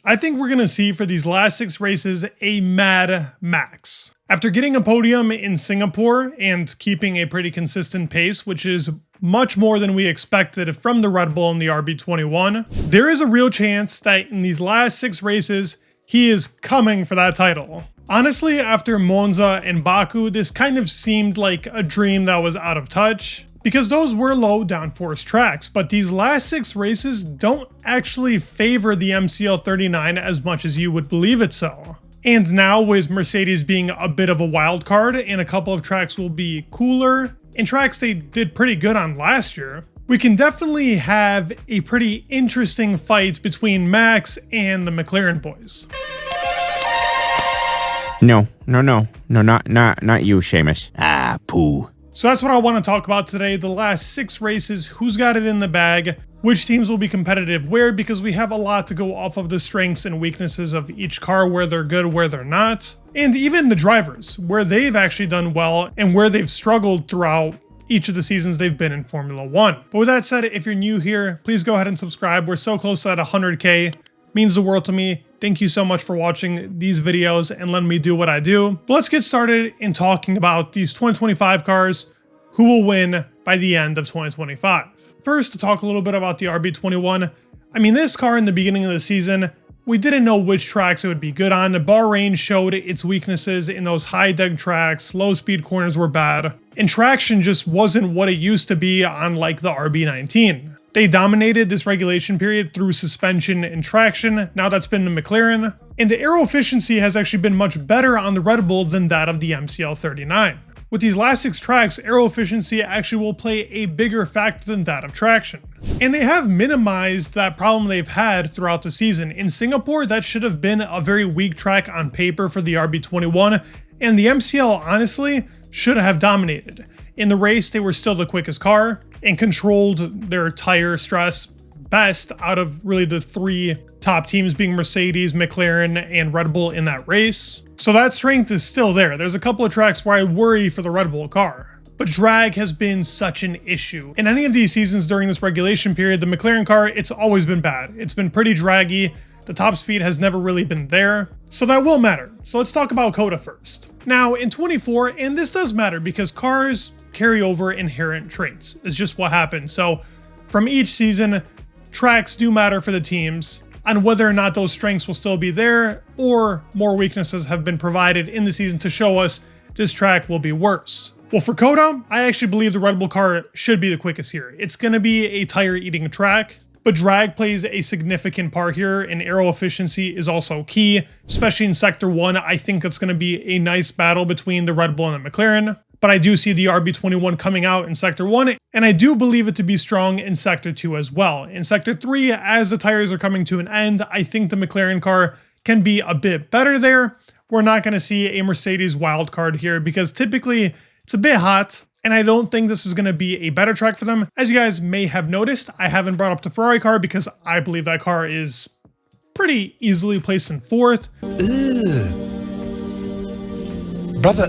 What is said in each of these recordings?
I think we're going to see for these last 6 races a Mad Max. After getting a podium in Singapore and keeping a pretty consistent pace, which is much more than we expected from the Red Bull and the RB21, there is a real chance that in these last 6 races, he is coming for that title. Honestly, after Monza and Baku, this kind of seemed like a dream that was out of touch, because those were low downforce tracks, but these last 6 races don't actually favor the MCL39 as much as you would believe it so. And now with Mercedes being a bit of a wild card and a couple of tracks will be cooler, and tracks they did pretty good on last year, we can definitely have a pretty interesting fight between Max and the McLaren boys. No, not you, Seamus. Ah, poo. So that's what I want to talk about today, the last 6 races, who's got it in the bag, which teams will be competitive where, because we have a lot to go off of the strengths and weaknesses of each car, where they're good, where they're not, and even the drivers, where they've actually done well and where they've struggled throughout each of the seasons they've been in Formula 1. But with that said, if you're new here, please go ahead and subscribe. We're so close to that 100K. Means the world to me. Thank you so much for watching these videos and letting me do what I do. But let's get started in talking about these 2025 cars, who will win by the end of 2025. First, to talk a little bit about the RB21. I mean, this car in the beginning of the season, we didn't know which tracks it would be good on. Bahrain showed its weaknesses in those high deg tracks, low speed corners were bad, and traction just wasn't what it used to be on like the RB19. They dominated this regulation period through suspension and traction. Now that's been the McLaren. And the aero efficiency has actually been much better on the Red Bull than that of the MCL39. With these last 6 tracks, aero efficiency actually will play a bigger factor than that of traction. And they have minimized that problem they've had throughout the season. In Singapore, that should have been a very weak track on paper for the RB21, and the MCL honestly should have dominated. In the race, they were still the quickest car and controlled their tire stress best out of really the 3 top teams, being Mercedes, McLaren, and Red Bull in that race. So that strength is still there. There's a couple of tracks where I worry for the Red Bull car, but drag has been such an issue. In any of these seasons during this regulation period, the McLaren car, it's always been bad. It's been pretty draggy. The top speed has never really been there, so that will matter. So let's talk about COTA first. Now in 24, and this does matter because cars carry over inherent traits. It's just what happens. So from each season, tracks do matter for the teams on whether or not those strengths will still be there or more weaknesses have been provided in the season to show us this track will be worse. Well, for COTA, I actually believe the Red Bull car should be the quickest here. It's going to be a tire-eating track, but drag plays a significant part here, and aero efficiency is also key, especially in Sector 1. I think it's going to be a nice battle between the Red Bull and the McLaren, but I do see the RB21 coming out in Sector 1, and I do believe it to be strong in Sector 2 as well. In Sector 3, as the tires are coming to an end, I think the McLaren car can be a bit better there. We're not going to see a Mercedes wildcard here because typically it's a bit hot, and I don't think this is going to be a better track for them. As you guys may have noticed, I haven't brought up the Ferrari car because I believe that car is pretty easily placed in 4th. Brother,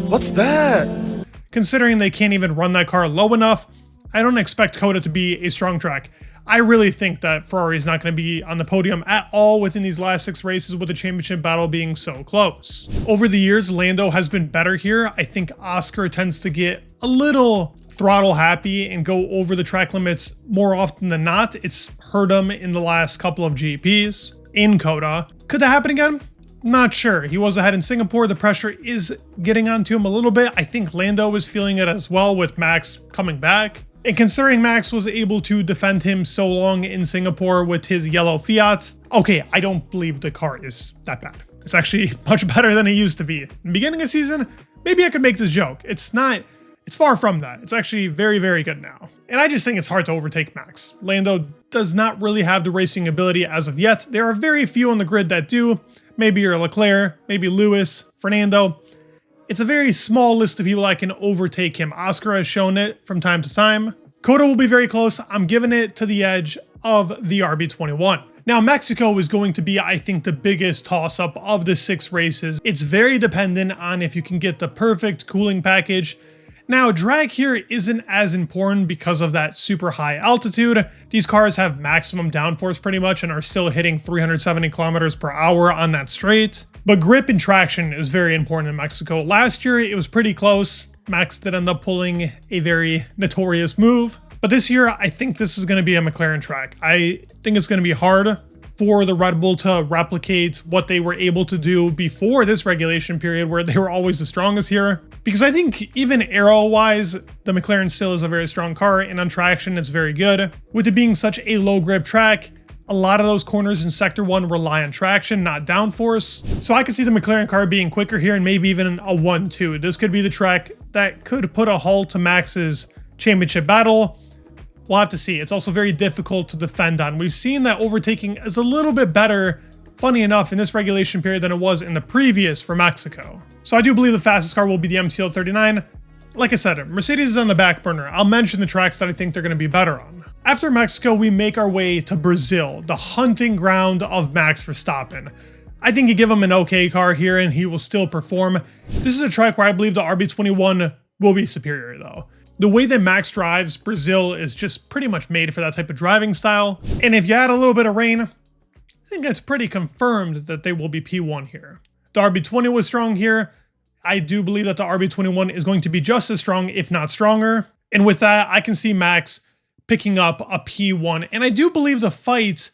what's that? Considering they can't even run that car low enough, I don't expect COTA to be a strong track. I really think that Ferrari is not going to be on the podium at all within these last 6 races, with the championship battle being so close. Over the years, Lando has been better here. I think Oscar tends to get a little throttle happy and go over the track limits more often than not. It's hurt him in the last couple of GPs in COTA. Could that happen again? Not sure. He was ahead in Singapore. The pressure is getting onto him a little bit. I think Lando is feeling it as well with Max coming back. And considering Max was able to defend him so long in Singapore with his yellow Fiat, okay, I don't believe the car is that bad. It's actually much better than it used to be. In the beginning of the season, maybe I could make this joke. It's not, it's far from that. It's actually very, very good now. And I just think it's hard to overtake Max. Lando does not really have the racing ability as of yet. There are very few on the grid that do. Maybe you're Leclerc, maybe Lewis, Fernando. It's a very small list of people that can overtake him. Oscar has shown it from time to time. COTA will be very close. I'm giving it to the edge of the RB21. Now, Mexico is going to be, I think, the biggest toss-up of the 6 races. It's very dependent on if you can get the perfect cooling package. Now, drag here isn't as important because of that super high altitude. These cars have maximum downforce pretty much and are still hitting 370 kilometers per hour on that straight. But grip and traction is very important in Mexico. Last year, it was pretty close. Max did end up pulling a very notorious move. But this year, I think this is going to be a McLaren track. I think it's going to be hard for the Red Bull to replicate what they were able to do before this regulation period where they were always the strongest here. Because I think even aero-wise, the McLaren still is a very strong car, and on traction, it's very good. With it being such a low grip track, a lot of those corners in Sector 1 rely on traction, not downforce. So I could see the McLaren car being quicker here and maybe even a 1-2. This could be the track that could put a halt to Max's championship battle. We'll have to see. It's also very difficult to defend on. We've seen that overtaking is a little bit better, funny enough, in this regulation period than it was in the previous for Mexico. So I do believe the fastest car will be the MCL 39. Like I said, Mercedes is on the back burner. I'll mention the tracks that I think they're going to be better on. After Mexico, we make our way to Brazil, the hunting ground of Max Verstappen. I think you give him an okay car here and he will still perform. This is a track where I believe the RB21 will be superior though. The way that Max drives, Brazil is just pretty much made for that type of driving style. And if you add a little bit of rain, I think it's pretty confirmed that they will be P1 here. The RB20 was strong here. I do believe that the RB21 is going to be just as strong, if not stronger. And with that, I can see Max picking up a P1. And I do believe the fight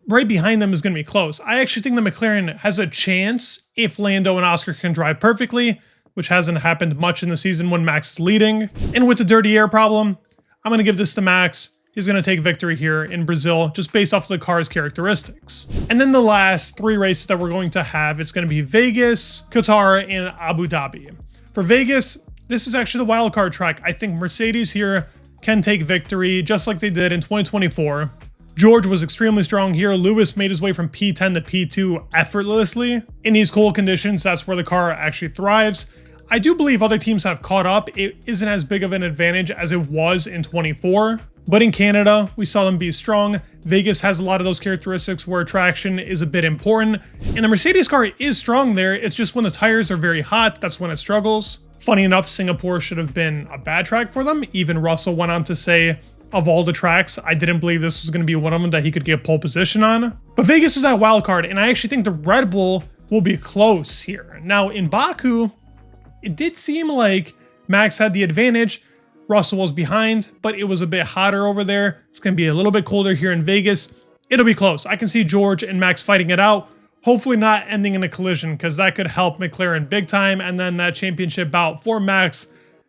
right behind them is going to be close. I actually think the McLaren has a chance if Lando and Oscar can drive perfectly, which hasn't happened much in the season when Max is leading. And with the dirty air problem, I'm going to give this to Max. He's going to take victory here in Brazil, just based off of the car's characteristics. And then the last 3 races that we're going to have, it's going to be Vegas, Qatar, and Abu Dhabi. For Vegas, this is actually the wildcard track. I think Mercedes here can take victory, just like they did in 2024. George was extremely strong here. Lewis made his way from P10 to P2 effortlessly. In these cold conditions, that's where the car actually thrives. I do believe other teams have caught up. It isn't as big of an advantage as it was in 24. But in Canada, we saw them be strong. Vegas has a lot of those characteristics where traction is a bit important. And the Mercedes car is strong there. It's just when the tires are very hot, that's when it struggles. Funny enough, Singapore should have been a bad track for them. Even Russell went on to say, of all the tracks, I didn't believe this was going to be one of them that he could get pole position on. But Vegas is that wild card, and I actually think the Red Bull will be close here. Now, in Baku, it did seem like Max had the advantage. Russell was behind, but it was a bit hotter over there. It's going to be a little bit colder here in Vegas. It'll be close. I can see George and Max fighting it out. Hopefully not ending in a collision, because that could help McLaren big time, and then that championship bout for Max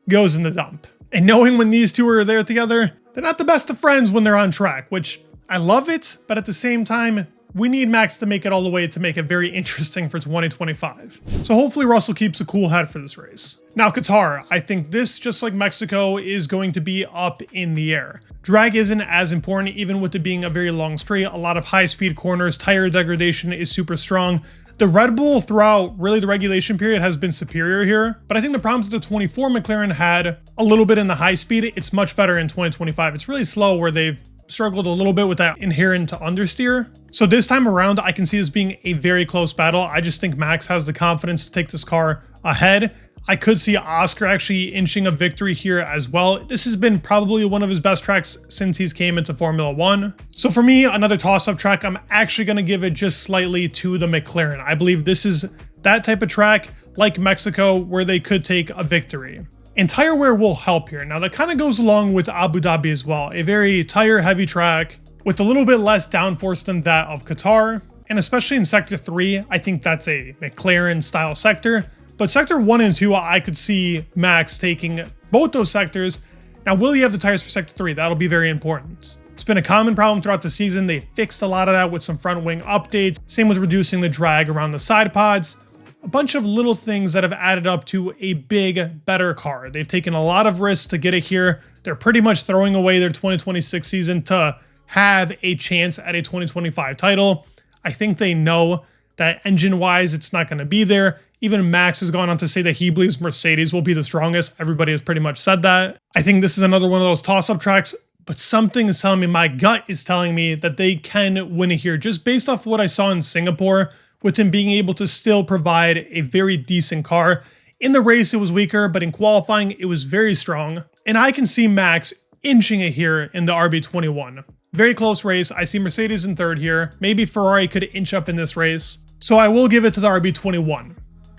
goes in the dump. And knowing when these two are there together, they're not the best of friends when they're on track, which I love it, but at the same time, we need Max to make it all the way to make it very interesting for 2025. So hopefully Russell keeps a cool head for this race. Now Qatar, I think this, just like Mexico, is going to be up in the air. Drag isn't as important, even with it being a very long straight, a lot of high speed corners, tire degradation is super strong. The Red Bull throughout really the regulation period has been superior here, but I think the problems that the 24 McLaren had a little bit in the high speed, it's much better in 2025. It's really slow where they've struggled a little bit with that inherent to understeer. So this time around, I can see this being a very close battle. I just think Max has the confidence to take this car ahead. I could see Oscar actually inching a victory here as well. This has been probably one of his best tracks since he's came into Formula One. So for me, another toss-up track, I'm actually going to give it just slightly to the McLaren. I believe this is that type of track, like Mexico, where they could take a victory. And tire wear will help here. Now that kind of goes along with Abu Dhabi as well. A very tire heavy track with a little bit less downforce than that of Qatar. And especially in Sector 3, I think that's a McLaren style sector. But Sector 1 and 2, I could see Max taking both those sectors. Now, will you have the tires for Sector 3? That'll be very important. It's been a common problem throughout the season. They fixed a lot of that with some front wing updates. Same with reducing the drag around the side pods. A bunch of little things that have added up to a big, better car. They've taken a lot of risks to get it here. They're pretty much throwing away their 2026 season to have a chance at a 2025 title. I think they know that engine-wise, it's not going to be there. Even Max has gone on to say that he believes Mercedes will be the strongest. Everybody has pretty much said that. I think this is another one of those toss-up tracks, but something is telling me, my gut is telling me that they can win it here, just based off what I saw in Singapore, with him being able to still provide a very decent car, In the race, it was weaker, but in qualifying, it was very strong. And I can see Max inching it here in the RB21. Very close race. I see Mercedes in third here. Maybe Ferrari could inch up in this race. So I will give it to the RB21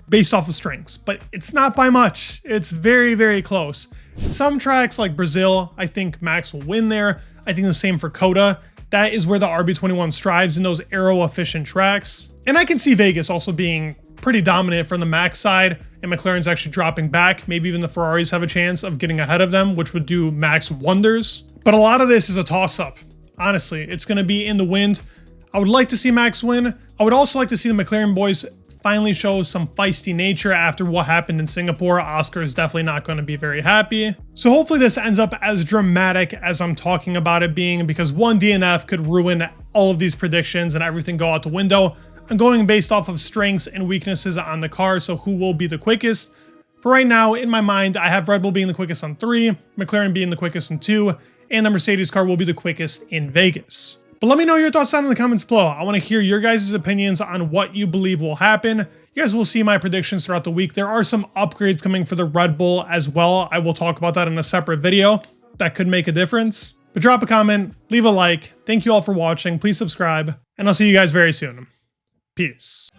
based off of strengths, but it's not by much. It's very, very close. Some tracks like Brazil, I think Max will win there. I think the same for COTA. That is where the RB21 strives in those aero efficient tracks. And I can see Vegas also being pretty dominant from the Max side, and McLaren's actually dropping back. Maybe even the Ferraris have a chance of getting ahead of them, which would do Max wonders. But a lot of this is a toss-up. Honestly, it's going to be in the wind. I would like to see Max win. I would also like to see the McLaren boys finally show some feisty nature after what happened in Singapore. Oscar is definitely not going to be very happy. So hopefully this ends up as dramatic as I'm talking about it being, because one DNF could ruin all of these predictions and everything go out the window. I'm going based off of strengths and weaknesses on the car, so who will be the quickest. For right now, in my mind, I have Red Bull being the quickest on 3, McLaren being the quickest on 2, and the Mercedes car will be the quickest in Vegas. But let me know your thoughts down in the comments below. I want to hear your guys' opinions on what you believe will happen. You guys will see my predictions throughout the week. There are some upgrades coming for the Red Bull as well. I will talk about that in a separate video. That could make a difference. But drop a comment, leave a like. Thank you all for watching. Please subscribe, and I'll see you guys very soon. Peace.